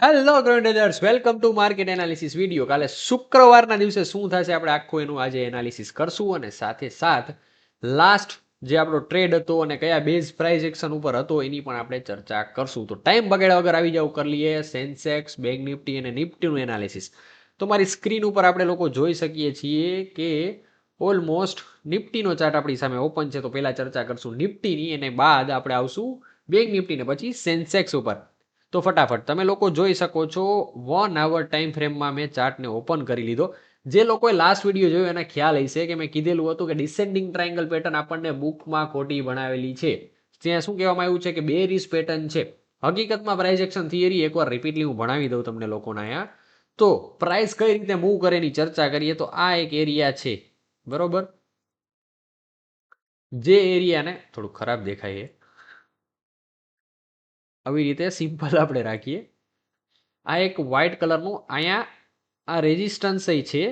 Hello grounders, welcome to market analysis video. કાલે શુક્રવારના દિવસે શું થશે આપણે આખું એનું આજે એનાલિસિસ કરશું અને સાથે સાથ લાસ્ટ જે આપણો ટ્રેડ હતો અને કયા બેઝ પ્રાઇસ એક્શન ઉપર હતો એની પણ આપણે ચર્ચા કરશું. તો ટાઈમ બગાડ્યા વગર આવી જાવ, કરી લઈએ સેન્સેક્સ, બેંક નિફ્ટી અને નિફ્ટીનું એનાલિસિસ. તો મારી સ્ક્રીન ઉપર આપણે લોકો જોઈ શકીએ છીએ કે ઓલમોસ્ટ નિફ્ટીનો ચાર્ટ આપણી સામે ઓપન છે. તો પહેલા ચર્ચા કરશું નિફ્ટીની અને બાદ આપણે આવશું બેંક નિફ્ટી ને પછી સેન્સેક્સ ઉપર. તો ફટાફટ તમે લોકો જોઈ શકો છો 1 hour ટાઈમ ફ્રેમમાં મેં ચાર્ટને ઓપન કરી લીધો. જે લોકોએ લાસ્ટ વિડીયો જોયો એને ખ્યાલ હશે કે મેં કીધેલું હતું કે ડિસેન્ડિંગ ટ્રાયંગલ પેટર્ન આપણને બુકમાં ખોટી બનાવેલી છે. ત્યાં શું કહેવામાં આવ્યું છે કે બેરિશ પેટર્ન છે. હકીકતમાં પ્રાઇસ એક્શન થિયરી એકવાર રિપીટલી હું ભણાવી દઉં તમને લોકોના અહીંયા. તો પ્રાઇસ કઈ રીતે મૂવ કરે એની ચર્ચા કરીએ તો આ એક એરિયા છે, બરોબર. જે એરિયાને થોડું ખરાબ દેખાય છે, આવી રીતે સિમ્પલ આપણે રાખીએ. આ એક વ્હાઇટ કલરનું અહીંયા આ રેઝિસ્ટન્સ છે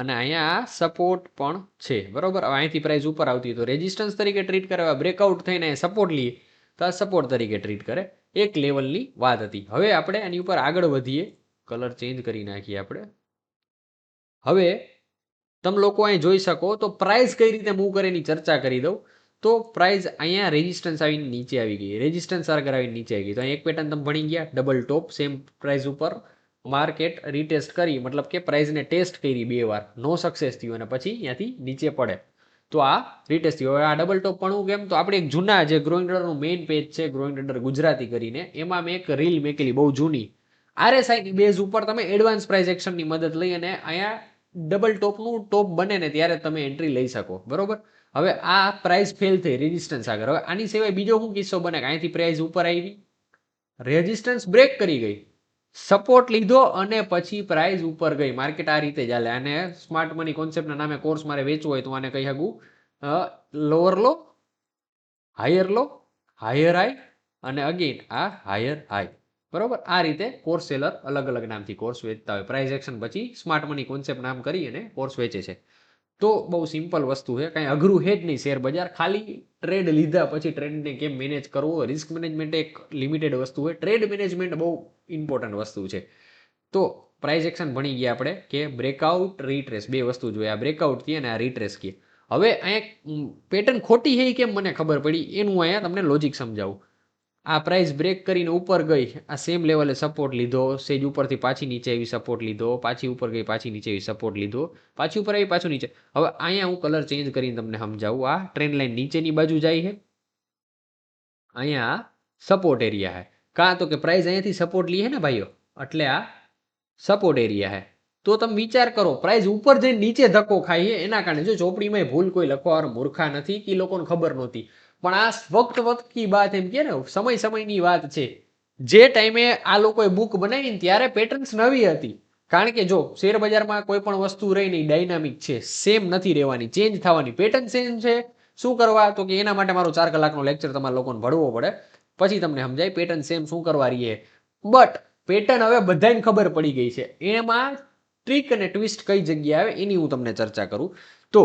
અને અહીંયા સપોર્ટ પણ છે, બરોબર. અહીંથી પ્રાઇસ ઉપર આવતી તો રેઝિસ્ટન્સ તરીકે ટ્રીટ કરે, બ્રેકઆઉટ થઈને સપોર્ટ લઈએ તો આ સપોર્ટ તરીકે ટ્રીટ કરે. એક લેવલની વાત હતી. હવે આપણે આની ઉપર આગળ વધીએ, કલર ચેન્જ કરી નાખીએ આપણે. હવે તમે લોકો અહીં જોઈ શકો તો પ્રાઇસ કઈ રીતે મૂવ કરે એની ચર્ચા કરી દઉં. તો પ્રાઇસ અહીંયા રેઝિસ્ટન્સ આવીને નીચે આવી ગઈ, રેઝિસ્ટન્સ આગળ આવીને નીચે આવી ગઈ. તો અહીં એક પેટર્ન તમે ભણી ગયા, ડબલ ટોપ સેમ પ્રાઇસ ઉપર માર્કેટ રીટેસ્ટ કરી, મતલબ કે પ્રાઇસને ટેસ્ટ કરી 2 વાર, નો સક્સેસ થયું અને પછી ત્યાંથી નીચે પડે તો આ રીટેસ્ટ થયું. હવે આ ડબલ ટોપ પણ કેમ, તો આપણે એક જૂના જે ગ્રોઈંગ અંડરનું મેઇન પેજ છે, ગ્રોઈંગ અંડર ગુજરાતી કરીને, એમાં મેં એક રીલ મેકેલી બહુ જૂની. આરએસઆઈની બેઝ ઉપર તમે એડવાન્સ પ્રાઇસ એક્શનની મદદ લઈ અને અહીંયા ડબલ ટોપનું ટોપ બને ને ત્યારે તમે એન્ટ્રી લઈ શકો, બરોબર. હવે આ પ્રાઇસ ફેલ થઈ રેઝિસ્ટન્સ આગળ. હવે આની સિવાય બીજો શું કિસ્સો બને કે અહીંથી પ્રાઇસ ઉપર આવી, રેઝિસ્ટન્સ બ્રેક કરી ગઈ, સપોર્ટ લીધો અને પછી પ્રાઇસ ઉપર ગઈ. માર્કેટ આ રીતે ચાલે. અને સ્માર્ટ મની કોન્સેપ્ટના નામે કોર્સ મારે વેચવો હોય તો આને કહી શકું લોઅર લો, હાયર લો, હાયર હાઈ અને અગેન આ હાયર હાઈ, બરોબર. આ રીતે કોર્સ સેલર અલગ અલગ નામથી કોર્સ વેચતા હોય. પ્રાઇસ એક્શન પછી સ્માર્ટ મની કોન્સેપ્ટ નામ કરી અને કોર્સ વેચે છે. તો બહુ સિમ્પલ વસ્તુ છે, કાંઈ અઘરું છે જ નહીં શેર બજાર. ખાલી ટ્રેડ લીધા પછી ટ્રેડને કેમ મેનેજ કરવો, રિસ્ક મેનેજમેન્ટ એક લિમિટેડ વસ્તુ હોય, ટ્રેડ મેનેજમેન્ટ બહુ ઇમ્પોર્ટન્ટ વસ્તુ છે. તો પ્રાઇસ એક્શન ભણી ગયા આપણે કે બ્રેકઆઉટ, રીટ્રેસ, બે વસ્તુ જોઈએ. આ બ્રેકઆઉટ કહીએ અને આ રીટ્રેસ કહીએ. હવે અહીંયા પેટર્ન ખોટી છે કેમ મને ખબર પડી એનું અહીંયા તમને લોજિક સમજાવું. આ પ્રાઇસ બ્રેક કરીને ઉપર ગઈ, આ સેમ લેવલે સપોર્ટ લીધો, સેજ ઉપરથી પાછી નીચે આવી સપોર્ટ લીધો, પાછી ઉપર ગઈ પાછી નીચે આવી સપોર્ટ લીધો, પાછી ઉપર આવી પાછું નીચે. હવે અહીંયા હું કલર ચેન્જ કરીને તમને સમજાવું. આ ટ્રેન્ડ લાઈન નીચેની બાજુ જાય છે, અહીંયા સપોર્ટ એરિયા છે. કાં તો કે પ્રાઇસ અહીંયાથી સપોર્ટ લી છે ને ભાઈઓ, એટલે આ સપોર્ટ એરિયા છે. તો તમે વિચાર કરો, પ્રાઇસ ઉપર જઈને નીચે ધક્કો ખાઈએ એના કારણે, જો ચોપડીમાં ભૂલ કોઈ લખવા મૂર્ખા નથી કે લોકોને ખબર નહોતી, પણ આ વક્ત વક્ત કી બાત, એમ કે ને સમય સમયની વાત છે. જે ટાઈમે આ લોકોએ બુક બનાવી ને ત્યારે પેટર્ન્સ નવી હતી. કારણ કે જો શેર બજારમાં કોઈ પણ વસ્તુ રહી નહીં, ડાયનામિક છે, સેમ નથી રહેવાની, ચેન્જ થવાની. પેટર્ન સેમ છે, શું કરવા, તો કે એના માટે મારો 4 કલાકનો લેક્ચર તમારે લોકોને ભરવો પડે, પછી તમને સમજાય પેટર્ન સેમ શું કરવા રહીએ. બટ પેટર્ન હવે બધાને ખબર પડી ગઈ છે. એમાં ટ્રીક અને ટ્વિસ્ટ કઈ જગ્યાએ આવે એની હું તમને ચર્ચા કરું. તો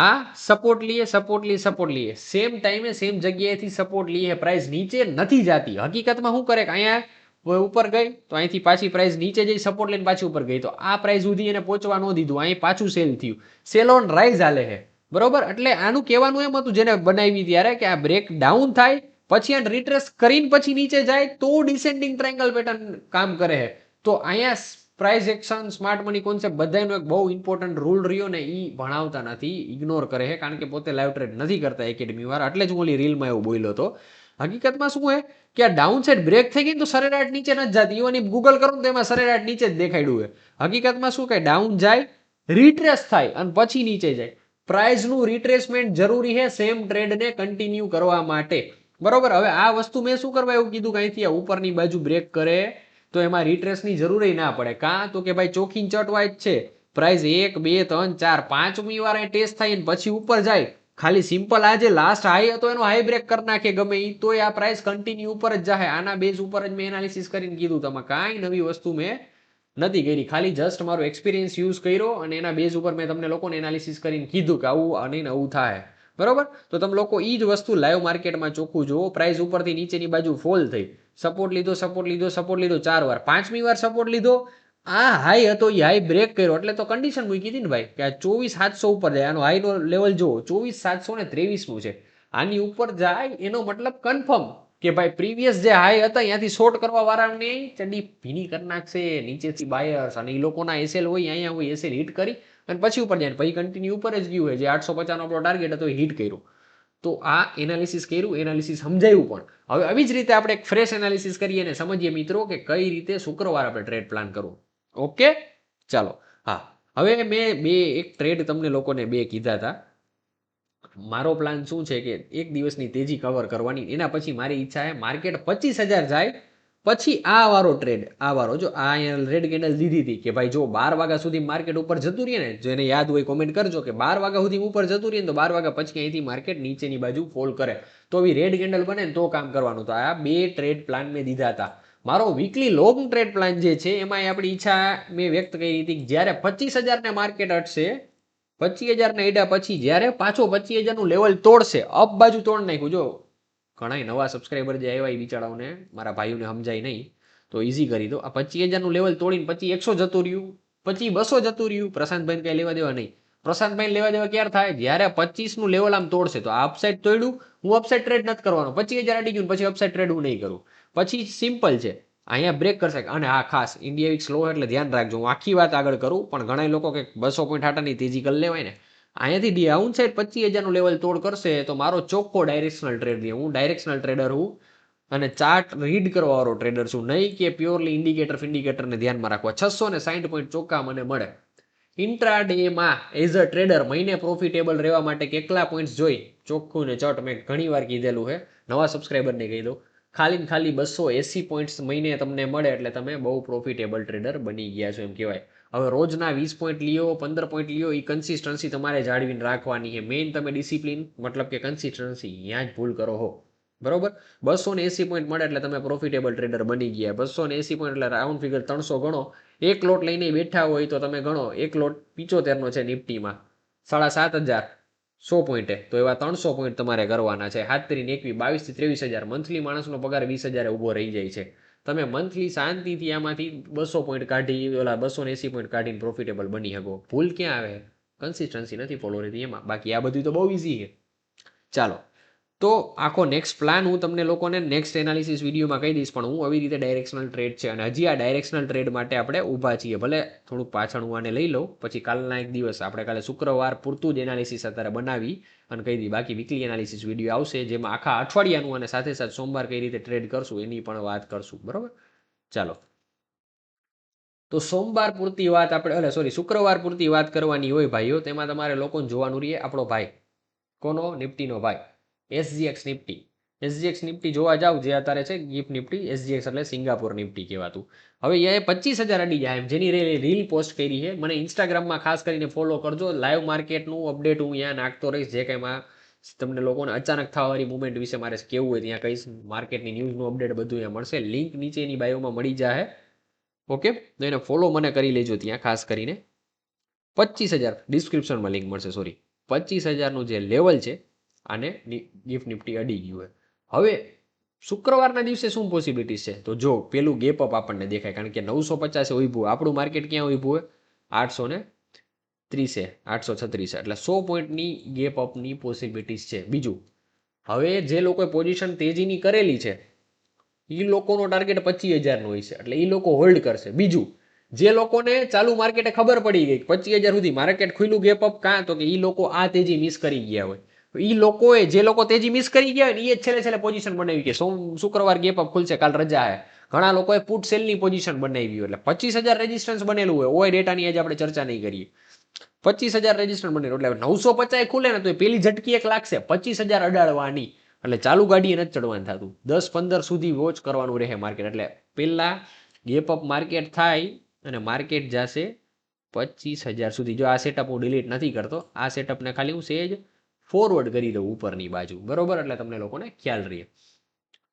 આ સપોર્ટ લઈએ, સપોર્ટ લઈએ, સપોર્ટ લઈએ, સેમ ટાઈમે સેમ જગ્યાએથી સપોર્ટ લઈએ, પ્રાઇસ નીચે નથી જાતી. હકીકતમાં શું કરે કે અહીંયા ઉપર ગઈ તો અહીંથી પાછી પ્રાઇસ નીચે જઈ સપોર્ટ લઈને પાછી ઉપર ગઈ, તો આ પ્રાઇસ સુધી એને પહોંચવા ન દીધું, અહીં પાછું સેલ થયું, સેલ ઓન રાઇઝ હાલે છે, બરોબર. એટલે આનું કહેવાનું એમ હતું જેને બનાવી ત્યારે કે આ બ્રેક ડાઉન થાય પછી આ રિટ્રેસ કરીને પછી નીચે જાય તો ડિસેન્ડિંગ ટ્રાયંગલ પેટર્ન કામ કરે છે. તો અહીંયા price action, smart money concept બધાનો એક બહુ ઇમ્પોર્ટન્ટ રૂલ રહ્યો ને એ ભણાવતા નથી, ઇગ્નોર કરે છે, કારણ કે પોતે લાઈવ ટ્રેડ નથી કરતા એકેડમી વાળા. એટલે જ હું ઓલી રીલમાં એવું બોલ્યો હતો. હકીકતમાં શું છે કે આ ડાઉન સાઈડ બ્રેક થઈ ગઈ તો સરેરાશ નીચે નથી જતી. ઇવન ગૂગલ કરું તો એમાં સરેરાશ નીચે જ દેખાડ્યું છે. હકીકતમાં શું કે ડાઉન જાય, રિટ્રેસ થાય અને પછી નીચે જાય. પ્રાઇસનું રિટ્રેસમેન્ટ જરૂરી છે સેમ ટ્રેડને કન્ટિન્યુ કરવા માટે, બરોબર. હવે આ વસ્તુ મેં શું કરવા એવું કીધું કે અહીંથી ઉપરની બાજુ બ્રેક કરે તો એમાં રિટ્રેસની જરૂર ના પડે. કાં તો કે ભાઈ ચોખી ચટવાય જ છે, પ્રાઇસ 1 2 3 4 5મી વાર ટેસ્ટ થાય ને પછી ઉપર જાય, ખાલી સિમ્પલ આ જે લાસ્ટ હાઈ હતો એનો હાઈ બ્રેક કરી નાખે ગમે એ, તો આ પ્રાઇસ કન્ટિન્યુ ઉપર જ જાય. આના બેઝ ઉપર જ મેં એનાલિસિસ કરીને કીધું. તમે કાંઈ નવી વસ્તુ મેં નથી કરી, ખાલી જસ્ટ મારો એક્સપિરિયન્સ યુઝ કર્યો અને એના બેઝ ઉપર મેં તમને લોકોને એનાલિસિસ કરીને કીધું કે આવું અને આવું થાય. બરોબર. તો તમે લોકો એ જ વસ્તુ લાઈવ માર્કેટમાં ચોખ્ખું જુઓ. પ્રાઇસ ઉપરથી નીચેની બાજુ ફોલ થઈ, સપોર્ટ લીધો, સપોર્ટ લીધો, સપોર્ટ લીધો 4 વાર, 5મી વાર સપોર્ટ લીધો, આ હાઈ હતો એ હાઈ બ્રેક કર્યો એટલે તો કન્ડિશન મૂકી હતી ને ભાઈ કે આ 24,700 ઉપર જાય. આનો હાઈનો લેવલ જુઓ 24,723નું છે. આની ઉપર જાય એનો મતલબ કન્ફર્મ કે ભાઈ પ્રીવિયસ જે હાઈ હતા ત્યાંથી શોર્ટ કરવા વાળાને ચડી ભીની કરી નાખશે નીચેથી બાયર્સ, અને એ લોકોના એસએલ હોય અહીંયા હોય એસએલ હિટ કરી અને પછી ઉપર જાય, પછી કન્ટિન્યુ ઉપર જ ગયું હોય. જે 850 નો આપણો ટાર્ગેટ હતો એ હિટ કર્યો. તો આ એનાલિસિસ કર્યું, એનાલિસિસ સમજાયું. પણ હવે આવી જ રીતે આપણે એક ફ્રેશ એનાલિસિસ કરીએ અને સમજીએ મિત્રો કે કઈ રીતે શુક્રવાર આપણે ટ્રેડ પ્લાન કરવો. ઓકે ચાલો. હા, હવે મેં એક ટ્રેડ તમને લોકોને કીધા હતા. મારો પ્લાન શું છે કે એક દિવસની તેજી કવર કરવાની, એના પછી મારી ઈચ્છા છે માર્કેટ 25,000 જાય પછી આ વારો ટ્રેડ, આ વારો જો આ અહીંયા રેડ કેન્ડલ દીધી હતી કે ભાઈ જો 12 વાગ્યા સુધી માર્કેટ ઉપર જતું રહીએ ને, જેને યાદ હોય કોમેન્ટ કરજો કે 12 વાગ્યા સુધી ઉપર જતું રહીએ તો 12 વાગ્યા પછી અહીંથી માર્કેટ નીચેની બાજુ ફોલ કરે તો બી રેડ કેન્ડલ બને ને તો કામ કરવાનું. તો આ 2 ટ્રેડ પ્લાન મેં દીધા હતા. મારો વીકલી લોંગ ટ્રેડ પ્લાન જે છે એમાં આપણી ઈચ્છા મેં વ્યક્ત કરી હતી કે જ્યારે 25,000 ને માર્કેટ અટશે, 25,000 ને એડા પછી જ્યારે પાછો 25,000 નું લેવલ તોડશે, અપ બાજુ તોડ નાખ્યું. જો ઘણા નવા સબસ્ક્રાઈબર જે આવ્યા એ બિચારાઓને મારા ભાઈઓને સમજાય નહીં તો ઈઝી કરી દો. આ 25,000 નું લેવલ તોડીને પછી 100 જતું રહ્યું, પછી 200 જતું રહ્યું. પ્રશાંતભાઈ કઈ લેવા દેવા નહીં. પ્રશાંતભાઈ લેવા દેવા ક્યારે થાય? જ્યારે 25 નું લેવલ આમ તોડશે. તો આ અપસાઇડ તોડ્યું, હું અપસાઇડ ટ્રેડ નથી કરવાનો. 25,000 અડી ગયું પછી અપસાઇડ ટ્રેડ હું નહીં કરું. પછી સિમ્પલ છે, અહીંયા બ્રેક કરશે. અને હા ખાસ ઇન્ડિયા વીક સ્લો એટલે ધ્યાન રાખજો, હું આખી વાત આગળ કરું. પણ ઘણા લોકો કે 200 પોઈન્ટ હાટાની તેજી કરી લેવાય ને, અહીંયાથી ડાઉન સાઈડ 25,000 નું લેવલ તોડ કરશે તો મારો ચોખ્ખો ડાયરેક્શનલ ટ્રેડ દે. હું ડાયરેક્શનલ ટ્રેડર હું અને ચાર્ટ રીડ કરવા વાળો ટ્રેડર છું, નહીં કે પ્યોરલી ઇન્ડિકેટરને ધ્યાનમાં રાખવા. 660 પોઈન્ટ ચોખ્ખા મને મળે ઇન્ટ્રાડેમાં એઝ અ ટ્રેડર. મહિને પ્રોફિટેબલ રહેવા માટે કેટલા પોઈન્ટ્સ જોઈ ચોખ્ખું ને ચટ મેં ઘણી વાર કીધેલું છે. નવા સબસ્ક્રાઈબરને કહી દઉં, ખાલી 280 પોઈન્ટ્સ મહિને તમને મળે એટલે તમે બહુ પ્રોફિટેબલ ટ્રેડર બની ગયા છો એમ કહેવાય. હવે રોજના 20 પોઈન્ટ લ્યો, 15 પોઈન્ટ લ્યો, એ કન્સિસ્ટન્સી તમારે જાળવીને રાખવાની છે. મેઇન તમે ડિસિપ્લિન મતલબ કે કન્સિસ્ટન્સી ત્યાં જ ભૂલ કરો હો. બરોબર. 280 પોઈન્ટ મળે એટલે તમે પ્રોફિટેબલ ટ્રેડર બની ગયા. 280 પોઈન્ટ એટલે રાઉન્ડ ફિગર 300 ગણો. એક લોટ લઈને બેઠા હોય તો તમે ગણો, એક લોટ 75 નો છે નિફ્ટીમાં, 7,500 100 પોઈન્ટે, તો એવા 300 પોઈન્ટ તમારે કરવાના છે. 7 3 21 22 થી 23,000. મંથલી માણસનો પગાર 20,000 ઊભો રહી જાય છે. તમે મંથલી શાંતિથી આમાંથી 200 પોઈન્ટ કાઢી, ઓલા 280 પોઈન્ટ કાઢીને પ્રોફિટેબલ બની શકો. ભૂલ ક્યાં આવે? કન્સિસ્ટન્સી નથી ફોલો રહેતી એમાં. બાકી આ બધું તો બહુ ઇઝી છે. ચાલો, તો આખો નેક્સ્ટ પ્લાન હું તમને લોકોને નેક્સ્ટ એનાલિસિસ વિડીયોમાં કહી દઈશ. પણ હું આવી રીતે ડાયરેક્શનલ ટ્રેડ છે અને હજી આ ડાયરેક્શનલ ટ્રેડ માટે આપણે ઊભા છીએ. ભલે થોડુંક પાછળ હું આને લઈ લઉં, પછી કાલના એક દિવસ આપણે કાલે શુક્રવાર પૂરતું જ એનાલિસિસ અત્યારે બનાવી અને કહી દઈએ. બાકી વીકલી એનાલિસિસ વિડીયો આવશે જેમાં આખા અઠવાડિયાનું અને સાથે સાથે સોમવાર કઈ રીતે ટ્રેડ કરશું એની પણ વાત કરશું. બરોબર. ચાલો, તો સોમવાર પૂરતી વાત આપણે શુક્રવાર પૂરતી વાત કરવાની હોય ભાઈઓ. તેમાં તમારે લોકોને જોવાનું રહીએ આપણો ભાઈ કોનો? નિફ્ટીનો ભાઈ એસજીએક્સ નિફ્ટી. એસજીએક્સ નિફ્ટી જોવા જાવ જે અત્યારે છે ગિફ્ટ નિફ્ટી, એસજીએક્સ એટલે સિંગાપોર નિફ્ટી કહેવાતું. હવે એ 25,000 અડી જાય એમ જેની રીલ પોસ્ટ કરી છે. મને ઇન્સ્ટાગ્રામમાં ખાસ કરીને ફોલો કરજો. લાઈવ માર્કેટનું અપડેટ હું અહીંયા નાખતો રહીશ. જે કંઈમાં તમને લોકોને અચાનક થવાવાળી મુવમેન્ટ વિશે મારે કેવું હોય ત્યાં કહીશ. માર્કેટની ન્યૂઝનું અપડેટ બધું અહીંયા મળશે. લિંક નીચેની બાયોમાં મળી જાય. ઓકે, તો એને ફોલો મને કરી લેજો ત્યાં ખાસ કરીને. 25,000 ડિસ્ક્રિપ્શનમાં લિંક મળશે. સોરી, 25,000નું જે લેવલ છે આને ગિફ્ટ નિફ્ટી અડી ગયું. હવે શુક્રવારના દિવસે શું પોસિબિલિટીઝ છે? તો જો પેલું ગેપ અપ આપણને દેખાય, કારણ કે 950 ઊભું આપણું માર્કેટ ક્યાં ઊભું હોય? 830, 836, એટલે 100 પોઈન્ટની ગેપ અપની પોસિબિલિટીઝ છે. બીજું, હવે જે લોકોએ પોઝિશન તેજીની કરેલી છે એ લોકોનો ટાર્ગેટ 25,000 નો હોય છે એટલે એ લોકો હોલ્ડ કરશે. બીજું, જે લોકોને ચાલુ માર્કેટે ખબર પડી ગઈ 25,000 સુધી માર્કેટ ખુલ્લું ગેપ અપ, કાં તો કે એ લોકો આ તેજી મિસ કરી ગયા હોય. જે લોકો તેજી મિસ કરી ગયા હોય ને એ છેલ્લે પોઝિશન બનાવી કે શુક્રવાર ગેપ અપ ખુલશે, કાલ રજા હે. ઘણા લોકોએ પુટ સેલની પોઝિશન બનાવી હોય એટલે 25,000 રેઝિસ્ટન્સ બનેલું હોય ડેટાની આજે આપણે ચર્ચા નહીં કરીએ. 25,000 રેઝિસ્ટન્સ બનેલું એટલે 950 ખુલે ને તો પેલી ઝટકી એક લાગશે, 25,000 અડાડવાની. એટલે ચાલુ ગાડીએ નથી ચડવાનું થતું. 10-15 સુધી વોચ કરવાનું રહે માર્કેટ. એટલે પહેલા ગેપ અપ માર્કેટ થાય અને માર્કેટ જશે 25,000 સુધી. જો આ સેટઅપ હું ડિલીટ નથી કરતો, આ સેટઅપને ખાલી હું સેજ ફોરવર્ડ કરી દઉં ઉપરની બાજુ. બરોબર, એટલે તમને લોકોને ખ્યાલ રહે.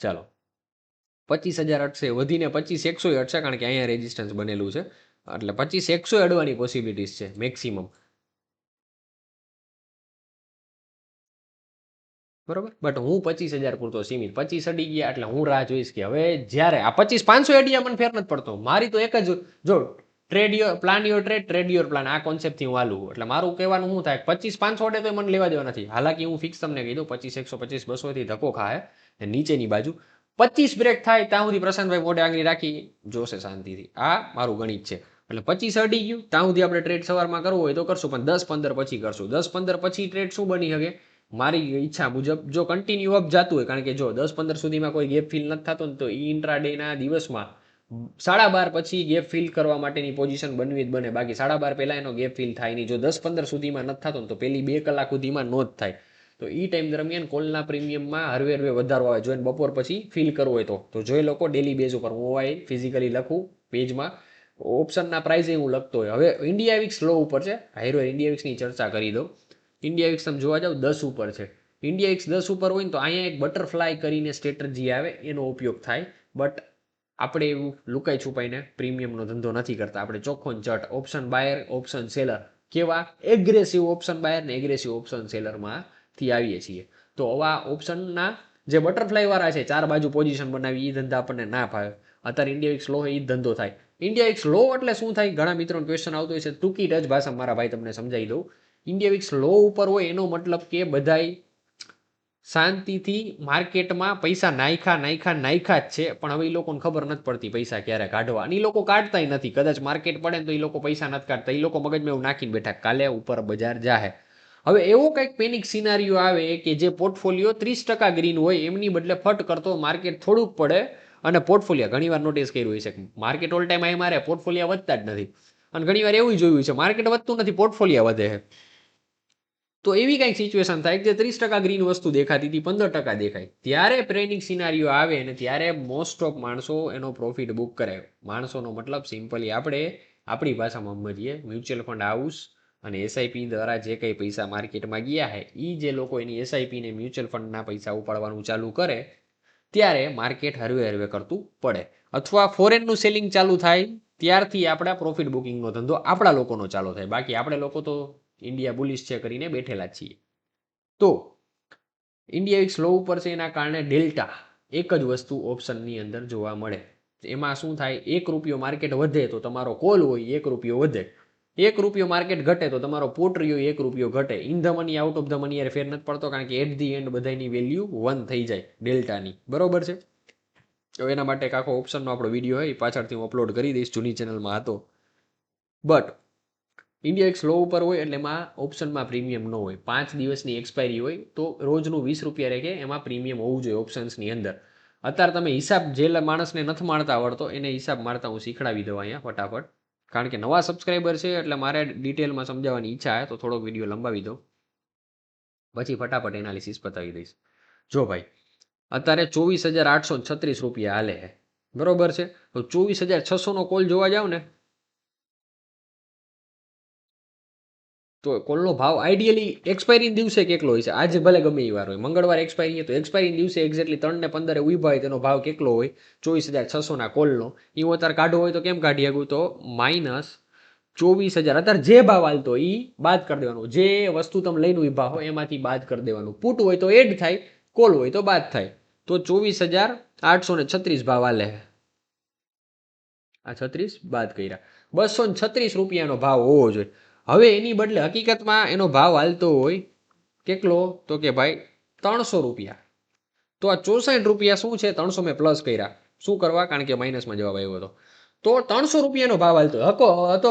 ચાલો, 25,000 અટશે, વધીને 25,100 અટશે, કારણ કે અહીંયા રેઝિસ્ટન્સ બનેલું છે એટલે 25,100 અડવાની પોસિબિલિટીઝ છે મેક્સિમમ. બરોબર, બટ હું 25,000 પૂરતો સીમિત. 25 અડી ગયા એટલે હું રાહ જોઈશ કે હવે જ્યારે આ 25,500 અડિયા મને ફેર નથી પડતો. મારી તો એક જ, જો trade your plan your trade, trade your plan, આ કોન્સેપ્ટથી હું હાલું. એટલે મારું કહેવાનું શું થાય, 25,500 અડે તો મને લેવા દેવા નથી. હાલાકી હું ફિક્સ તમને કહી દઉં, 25,100, 25,200 થી ધક્કો ખાય નીચેની બાજુ. 25 બ્રેક થાય ત્યાં સુધી પ્રશાંતભાઈ મોઢે આંગળી રાખી જોશે શાંતિથી. આ મારું ગણિત છે. એટલે 25 અડી ગયું ત્યાં સુધી આપણે ટ્રેડ સવારમાં કરવું હોય તો કરશું, પણ 10-15 પછી કરશું. 10-15 પછી ટ્રેડ શું બની શકે, મારી ઈચ્છા મુજબ જો કન્ટિન્યુ અપ જતું હોય, કારણ કે જો 10-15 સુધીમાં કોઈ ગેપ ફિલ નથી થતો ને, તો ઈ ઇન્ટ્રાડેના દિવસમાં 12:30 પછી ગેપ ફિલ કરવા માટેની પોઝિશન બનવી જ બને. બાકી 12:30 પહેલા એનો ગેપ ફિલ થાય નહીં. જો 10-15 સુધીમાં નથી થતો ને, તો પેલી 2 કલાક સુધીમાં નો જ થાય. તો એ ટાઈમ દરમિયાન કોલના પ્રીમિયમમાં હરવે હરવે વધારો આવે. જો એને બપોર પછી ફિલ કરવો હોય તો જોઈ લોકો ડેલી બેઝ ઉપર. હું હોય ફિઝિકલી લખું પેજમાં, ઓપ્શનના પ્રાઇઝે હું લખતો હોય. હવે ઇન્ડિયા વિક્સ લો ઉપર છે, હાઈરો ઇન્ડિયા વિક્સની ચર્ચા કરી દઉં. ઇન્ડિયા વિક્સ તમે જોવા જાવ 10 ઉપર છે. ઇન્ડિયા વિક્સ 10 ઉપર હોય ને, તો અહીંયા એક બટરફ્લાય કરીને સ્ટ્રેટજી આવે, એનો ઉપયોગ થાય. બટ આપણે એવું લુકાઈ છુપાઈને પ્રીમિયમનો ધંધો નથી કરતા. આપણે ચોખ્ખો ચટ ઓપ્શન બાયર, ઓપ્શન સેલર, કેવા એગ્રેસિવ ઓપ્શન બાયર ને એગ્રેસિવ ઓપ્શન સેલરમાંથી આવીએ છીએ. તો આવા ઓપ્શનના જે બટરફ્લાય વાળા છે, 4 બાજુ પોઝિશન બનાવી, એ ધંધા આપણને ના ફાવે. અત્યારે ઇન્ડિયા વિક્સ લો હોય એ ધંધો થાય. ઇન્ડિયા વિક્સ લો એટલે શું થાય, ઘણા મિત્રોનો ક્વેશ્ચન આવતો હોય છે. ટૂંકી ટચ ભાષા મારા ભાઈ તમને સમજાવી દઉં. ઇન્ડિયા વિક્સ લો ઉપર હોય એનો મતલબ કે બધાય શાંતિથી માર્કેટમાં પૈસા નાખ્યા જ છે, પણ હવે એ લોકોને ખબર નથી પડતી પૈસા ક્યારે કાઢવા. અને એ લોકો કાઢતા નથી. કદાચ માર્કેટ પડે ને તો એ લોકો પૈસા નથી કાઢતા. એ લોકો મગજમાં એવું નાખીને બેઠા કાલે ઉપર બજાર જાહે. હવે એવો કંઈક પેનિક સિનારીઓ આવે કે જે પોર્ટફોલિયો 30% ગ્રીન હોય એમની બદલે ફટ કરતો માર્કેટ થોડુંક પડે, અને પોર્ટફોલિયો ઘણીવાર નોટિસ કર્યું હોય છે, માર્કેટ ઓલ ટાઈમ આઈ મારે પોર્ટફોલિયો વધતા જ નથી. અને ઘણીવાર એવું જોયું છે માર્કેટ વધતું નથી, પોર્ટફોલિયો વધે છે. તો એવી કંઈક સિચ્યુએશન થાય કે 30% ગ્રીન વસ્તુ દેખાતી હતી 15% દેખાય, ત્યારે પેનિક સિનારીઓ આવે અને ત્યારે મોસ્ટ ઓફ માણસો એનો પ્રોફિટ બુક કરે. માણસોનો મતલબ સિમ્પલી આપણે આપણી ભાષામાં સમજીએ, મ્યુચ્યુઅલ ફંડ હાઉસ અને એસઆઈપી દ્વારા જે કંઈ પૈસા માર્કેટમાં ગયા છે, એ જે લોકો એની એસઆઈપી ને મ્યુચ્યુઅલ ફંડના પૈસા ઉપાડવાનું ચાલુ કરે, ત્યારે માર્કેટ હરવે હરવે કરતું પડે. અથવા ફોરેનનું સેલિંગ ચાલુ થાય ત્યારથી આપણા પ્રોફિટ બુકિંગનો ધંધો આપણા લોકોનો ચાલુ થાય. બાકી આપણે લોકો તો ઇન્ડિયા બુલિશ છે કરીને બેઠેલા જ છીએ. તો ઇન્ડિયા વિક્સ લો ઉપર છે, એના કારણે ડેલ્ટા એક જ વસ્તુ ઓપ્શનની અંદર જોવા મળે. એમાં શું થાય, 1 રૂપિયો માર્કેટ વધે તો તમારો કોલ હોય 1 રૂપિયો વધે, 1 રૂપિયો માર્કેટ ઘટે તો તમારો પોટ રહ્યો 1 રૂપિયો ઘટે. In the money out of the money યાર ફેર નથી પડતો, કારણ કે એટ ધી એન્ડ બધાની વેલ્યુ 1 થઈ જાય ડેલ્ટાની. બરોબર છે. તો એના માટે એક આખો ઓપ્શનનો આપણો વિડીયો હોય, પાછળથી હું અપલોડ કરી દઈશ, જૂની ચેનલમાં હતો. બટ ઇન્ડિયા વિક્સ લો ઉપર હોય એટલે એમાં ઓપ્શનમાં પ્રીમિયમ ન હોય. 5 દિવસની એક્સપાયરી હોય તો રોજનું 20 રૂપિયા રહે, એમાં પ્રીમિયમ હોવું જોઈએ ઓપ્શન્સની અંદર. અત્યારે તમે હિસાબ જે માણસને નથી મારતા આવડતો એને હિસાબ મારતા હું શીખડાવી દઉં અહીંયા ફટાફટ. કારણ કે નવા સબસ્ક્રાઈબર છે એટલે મારે ડિટેલમાં સમજાવવાની ઈચ્છા છે, તો થોડોક વિડીયો લંબાવી દઉં, પછી ફટાફટ એનાલિસિસ બતાવી દઈશ. જો ભાઈ અત્યારે 24,836 રૂપિયા હાલે છે. બરોબર છે. તો 24,600 કોલ જોવા જાવ ને, તો કોલનો ભાવ આઈડિયલી એક્સપાયરી દિવસે કેટલો હોય છે, આજે ભલે ગમે એ વાર હોય, મંગળવાર એક્સપાયરી તો એક્સપાયરી દિવસે એક્ઝેક્ટલી 3:15 ઉભા હોય તેનો ભાવ કેટલો હોય 24,600 કોલનો. એ હું અત્યારે કાઢવો હોય તો કેમ કાઢી શકું, તો -24,000 અત્યારે જે ભાવ હાલતો એ બાદ કરી દેવાનું. જે વસ્તુ તમે લઈને ઉભા હો એમાંથી બાદ કરી દેવાનું. પુટ હોય તો એડ થાય, કોલ હોય તો બાદ થાય. તો 24,836 ભાવ હાલે. આ 36 બાદ કર્યા, 236 રૂપિયાનો ભાવ હોવો જોઈએ. હવે એની બદલે હકીકતમાં એનો ભાવ હાલતો હોય કેટલો, તો કે ભાઈ 300 રૂપિયા. તો આ 64 રૂપિયા શું છે, 300 મેં પ્લસ કર્યા, શું કરવા, કારણ કે માઇનસમાં જવાબ આવ્યો હતો. તો 300 રૂપિયાનો ભાવ હાલતો હતો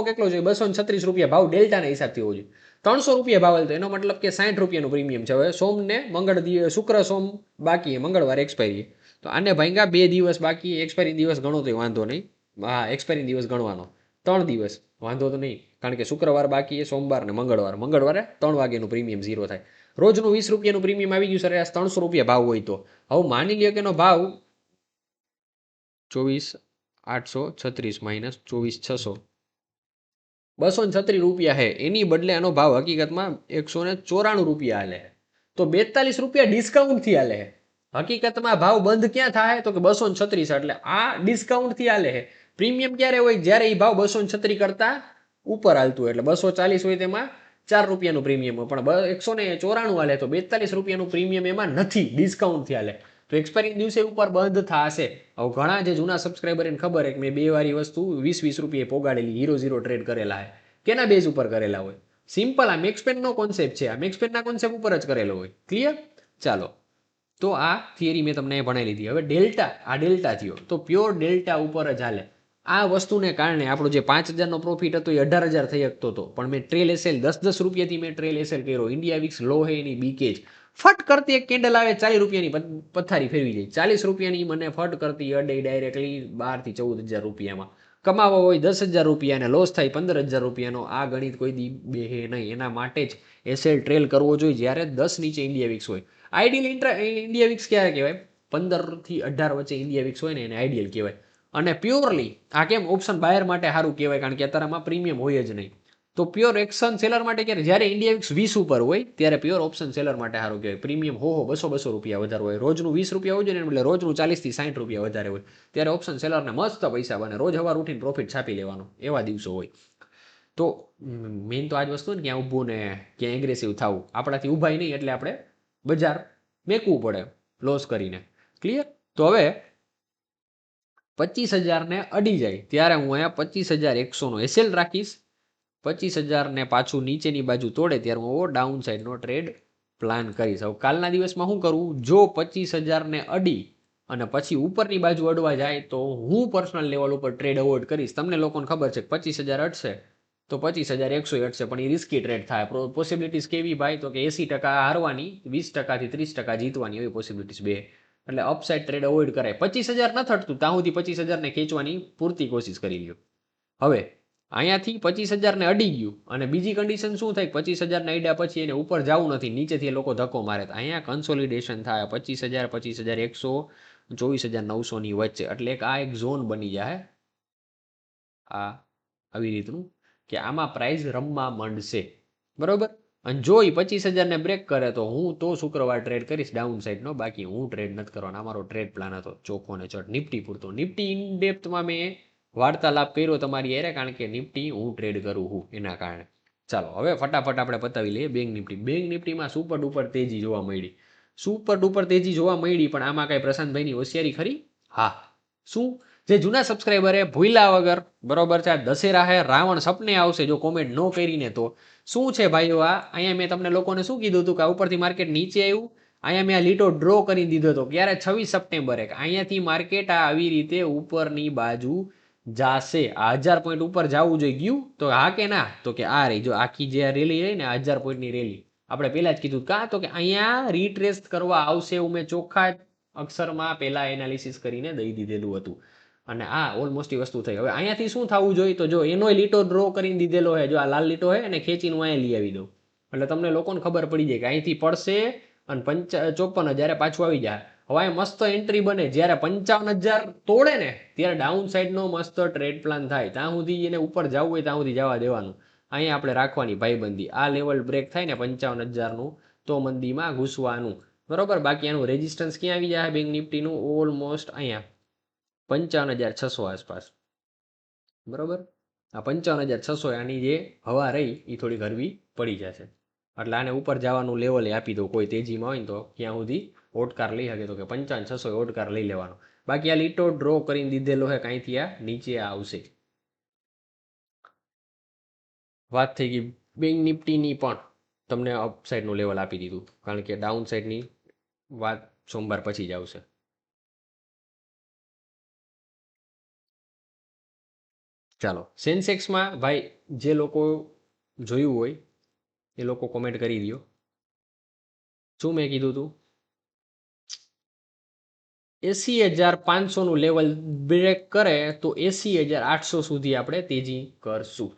કેટલો જોઈએ, 236 રૂપિયા ભાવ ડેલ્ટાના હિસાબથી હોવો જોઈએ. 300 રૂપિયા ભાવ હાલતો, એનો મતલબ કે 60 રૂપિયાનું પ્રીમિયમ છે. હવે સોમ ને મંગળ, શુક્ર સોમ બાકી, મંગળવાર એક્સપાયરી, તો આને ભાંગા 2 દિવસ બાકી, એક્સપાયરી દિવસ ગણો તો વાંધો નહીં. હા, એક્સપાયરી દિવસ ગણવાનો 3 દિવસ વાંધો તો નહીં, કારણ કે શુક્રવાર બાકી એ, સોમવાર ને મંગળવારે 3 વાગ્યાનું પ્રીમિયમ 0 થાય. રોજનું 20 રૂપિયાનું પ્રીમિયમ આવી ગયું સરેરાશ 300 રૂપિયા ભાવ હોય તો. હવે માની લ્યો કે એનો ભાવ 24,836 માઇનસ 24,600, 236 રૂપિયા છે. એની બદલે એનો ભાવ હકીકતમાં 194 રૂપિયા હાલે. તો 42 રૂપિયા ડિસ્કાઉન્ટથી હાલે છે. હકીકતમાં ભાવ બંધ ક્યાં થાય, તો કે 236, એટલે આ ડિસ્કાઉન્ટથી હાલે છે. પ્રીમિયમ ક્યારે હોય, જ્યારે એ ભાવ 236 કરતા ઉપર હાલતું હોય, એટલે 240 હોય તેમાં રૂપિયાનું પ્રીમિયમ હોય, પણ 194 હાલે તો 42 રૂપિયાનું પ્રીમિયમ એમાં નથી, ડિસ્કાઉન્ટથી હાલે. તો એક્સપાયરી દિવસે ઉપર બંધ થશે. હવે ઘણા જે જૂના સબસ્ક્રાઈબર એને ખબર છે કે મેં 2 વારી વસ્તુ 20 રૂપિયા પોગાડેલી, હીરો 0 ટ્રેડ કરેલા છે, કેના બેઝ ઉપર કરેલા હોય? સિમ્પલ આ મેક્સપેનનો કોન્સેપ્ટ છે, આ મેક્સપેનના કોન્સેપ્ટ ઉપર જ કરેલો હોય. ક્લિયર? ચાલો, તો આ થિયરી મેં તમને ભણાવી લીધી. હવે ડેલ્ટા, આ ડેલ્ટા થયો તો પ્યોર ડેલ્ટા ઉપર જ હાલે. આ વસ્તુને કારણે આપણો જે 5000નો પ્રોફિટ હતો એ 18000 થઈ શકતો હતો, પણ મેં ટ્રેલ એસએલ 10 રૂપિયાથી મેં ટ્રેલ એસએલ કર્યો. ઇન્ડિયા વિક્સ લો હે એની બીકેજ ફટ કરતી એક કેન્ડલ આવે 40 રૂપિયાની પથારી ફેરવી જાય. 40 રૂપિયાની મને ફટ કરતી અડે ડાયરેક્ટલી 12 થી 14000 રૂપિયામાં. કમાવો હોય 10,000 રૂપિયા અને લોસ થાય 15,000 રૂપિયાનો. આ ગણિત કોઈ દી બેહે નહીં. એના માટે જ એસએલ ટ્રેલ કરવો જોઈએ જ્યારે 10 નીચે ઇન્ડિયા વિક્સ હોય. આઈડિયલ ઇન્ડિયા વિક્સ ક્યારે કહેવાય? 15 થી 18 વચ્ચે ઇન્ડિયા વિક્સ હોય ને એને આઈડિયલ કહેવાય. અને પ્યોરલી આ કેમ ઓપ્શન બાયર માટે સારું કહેવાય? કારણ કે અત્યારમાં પ્રીમિયમ હોય જ નહીં. તો પ્યોર એક્શન સેલર માટે ક્યારે? જ્યારે ઇન્ડિયા વિક્સ 20 ઉપર હોય ત્યારે પ્યોર ઓપ્શન સેલર માટે સારું કહેવાય. પ્રીમિયમ 200 રૂપિયા વધારે હોય, રોજનું 20 રૂપિયા હોય ને એટલે રોજનું 40 થી 60 રૂપિયા વધારે હોય, ત્યારે ઓપ્શન સેલરને મસ્ત પૈસા બને. રોજ સવાર ઉઠીને પ્રોફિટ છાપી લેવાનો, એવા દિવસો હોય. તો મેઇન તો આ જ વસ્તુ ને, ક્યાં ઊભું ને ક્યાં એગ્રેસિવ થવું. આપણાથી ઊભાય નહીં એટલે આપણે બજાર મેકવું પડે લોસ કરીને. ક્લિયર? તો હવે 25,000 ને અડી જાય ત્યારે હું અહીંયા 25,100 નો એસએલ રાખીશ. 25,000 ને પાછું નીચેની બાજુ તોડે ત્યારે હું ડાઉન સાઈડનો ટ્રેડ પ્લાન કરીશ. હવે કાલના દિવસમાં શું કરવું? જો 25,000 ને અડી અને પછી ઉપરની બાજુ અડવા જાય તો હું પર્સનલ લેવલ ઉપર ટ્રેડ અવોઇડ કરીશ. તમને લોકોને ખબર છે કે 25,000 અડશે તો 25,100 અડશે, પણ એ રિસ્કી ટ્રેડ થાય. પોસિબિલિટીઝ કેવી ભાઈ? તો કે 80% હારવાની, 20% થી 30% જીતવાની, એવી પોસિબિલિટીઝ બે. એટલે અપસાઇડ ટ્રેડ અવોઇડ કરાય. 25,000 ન થતું ત્યાં સુધી 25,000 ને ખેંચવાની પૂરતી કોશિશ કરી લ્યો. હવે અહીંયાથી 25,000 ને અડી ગયું અને બીજી કન્ડિશન શું થાય? 25,000 ને અડ્યા પછી એને ઉપર જવું નથી, નીચેથી એ લોકો ધક્કો મારે. અહીંયા કન્સોલિડેશન થાય 25,000, 25,100, 24,900 ની વચ્ચે. એટલે આ એક ઝોન બની જાય આ આવી રીતનું, કે આમાં પ્રાઇસ રમવા માંડશે. બરોબર? અને જો એ 25,000 ને બ્રેક કરે તો હું તો શુક્રવાર ટ્રેડ કરીશ ડાઉન સાઈડનો, બાકી હું ટ્રેડ નથી કરવાનો. અમારો ટ્રેડ પ્લાન હતો ચોખ્ખો ને ચટ. નિફ્ટી પૂરતો, નિફ્ટી ઇન ડેપ્થમાં મેં વાર્તાલાપ કર્યો તમારી યારે, કારણ કે નિફ્ટી હું ટ્રેડ કરું છું એના કારણે. ચાલો હવે ફટાફટ આપણે પતાવી લઈએ બેંક નિફ્ટી. બેંક નિફ્ટીમાં સુપર ડુપર તેજી જોવા મળી. સુપર ડુપર તેજી જોવા મળી, પણ આમાં કઈ પ્રશાંતભાઈની હોશિયારી ખરી? હા. શું? જે જૂના સબસ્ક્રાઈબરે ભૂલ્યા વગર, બરોબર છે, દશેરા હે રાવણ સપને આવશે જો કોમેન્ટ ન કરીને તો શું છે ભાઈઓ? આ અહીંયા મેં તમને લોકોને શું કીધું હતું કે ઉપરથી માર્કેટ નીચે આવ્યું. અહીંયા મેં આ લીટો ડ્રો કરી દીધો હતો ક્યારે? 26 સપ્ટેમ્બરે. અહીંયાથી માર્કેટ આ આવી રીતે ઉપરની બાજુ જાશે. આ 1000 પોઈન્ટ ઉપર જવું જોઈએ. ગયું? તો હા કે ના? તો કે આ રહી જો આખી જે રેલી રહી ને 1000 પોઈન્ટની રેલી, આપણે પહેલા જ કીધું કાં તો કે અહીંયા રીટ્રેસ કરવા આવશે એવું મેં ચોખ્ખા અક્ષરમાં પહેલા એનાલિસિસ કરીને દઈ દીધેલું હતું. અને આ ઓલમોસ્ટ એ વસ્તુ થઈ. હવે અહીંયાથી શું થવું જોઈએ? તો જો એનો લીટો ડ્રો કરીને દીધેલો હોય, જો આ લાલ લીટો હોય અને ખેંચીને હું અહીંયા લઈ આવી દઉં એટલે તમને લોકોને ખબર પડી જાય કે અહીંથી પડશે અને 54,000 પાછું આવી જાય. હવે અહીં મસ્ત એન્ટ્રી બને જ્યારે 55,000 તોડે ને ત્યારે ડાઉન સાઈડનો મસ્ત ટ્રેડ પ્લાન થાય. ત્યાં સુધી એને ઉપર જવું હોય ત્યાં સુધી જવા દેવાનું. અહીંયા આપણે રાખવાની ભાઈબંધી. આ લેવલ બ્રેક થાય ને 55,000નું તો મંદીમાં ઘૂસવાનું. બરોબર? બાકી એનું રેઝિસ્ટન્સ ક્યાં આવી જાય બેંક નિફ્ટીનું? ઓલમોસ્ટ અહીંયા 55,600 આસપાસ. બરોબર? આ 55,600 આની જે હવા રહી એ થોડી હરવી પડી જશે. એટલે આને ઉપર જવાનું લેવલ આપી દો કોઈ તેજીમાં હોય ને, તો ક્યાં સુધી ઓટકાર લઈ શકે? તો કે 55,600 ઓટકાર લઈ લેવાનો. બાકી આ લીટો ડ્રો કરીને દીધેલો છે, કાંઈથી આ નીચે આવશે. વાત થઈ ગઈ બેંક નિફ્ટીની, પણ તમને અપસાઇડનું લેવલ આપી દીધું, કારણ કે ડાઉન સાઇડની વાત સોમવાર પછી જ આવશે. ચાલો સેન્સેક્સમાં ભાઈ જે લોકો જોયું હોય એ લોકો કોમેન્ટ કરી દો. શું મેં કીધું હતું? 80,500નું લેવલ બ્રેક કરે તો 80,800 સુધી આપણે તેજી કરશું.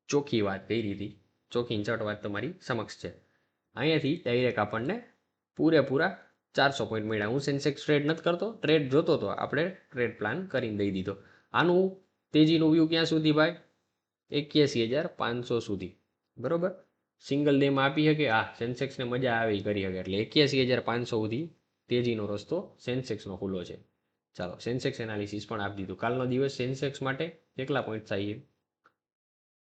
ચોખ્ખી વાત કઈ હતી, ચોખ્ખી ચટ વાત તમારી સમક્ષ છે. અહીંયાથી ડાયરેક્ટ આપણને પૂરેપૂરા 400 પોઈન્ટ મળ્યા. હું સેન્સેક્સ ટ્રેડ નથી કરતો, ટ્રેડ જોતો હતો, આપણે ટ્રેડ પ્લાન કરીને દઈ દીધો. આનું તેજીનું વ્યૂ ક્યાં સુધી ભાઈ? 81,500 સુધી. બરોબર? સિંગલ ડેમાં આપી શકે. હા, સેન્સેક્સને મજા આવી કરી શકે. એટલે 81,500 સુધી તેજીનો રસ્તો સેન્સેક્સનો ખુલ્લો છે. ચાલો સેન્સેક્સ એનાલિસિસ પણ આપી દીધું. કાલનો દિવસ સેન્સેક્સ માટે કેટલા પોઈન્ટ થાય?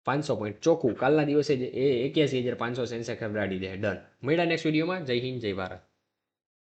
500 પોઈન્ટ ચોખ્ખું કાલના દિવસે જ એ 81,500 સેન્સેક્સ ઉડાડી દે. ડન. મળ્યા નેક્સ્ટ વિડીયોમાં. જય હિન્દ, જય ભારત.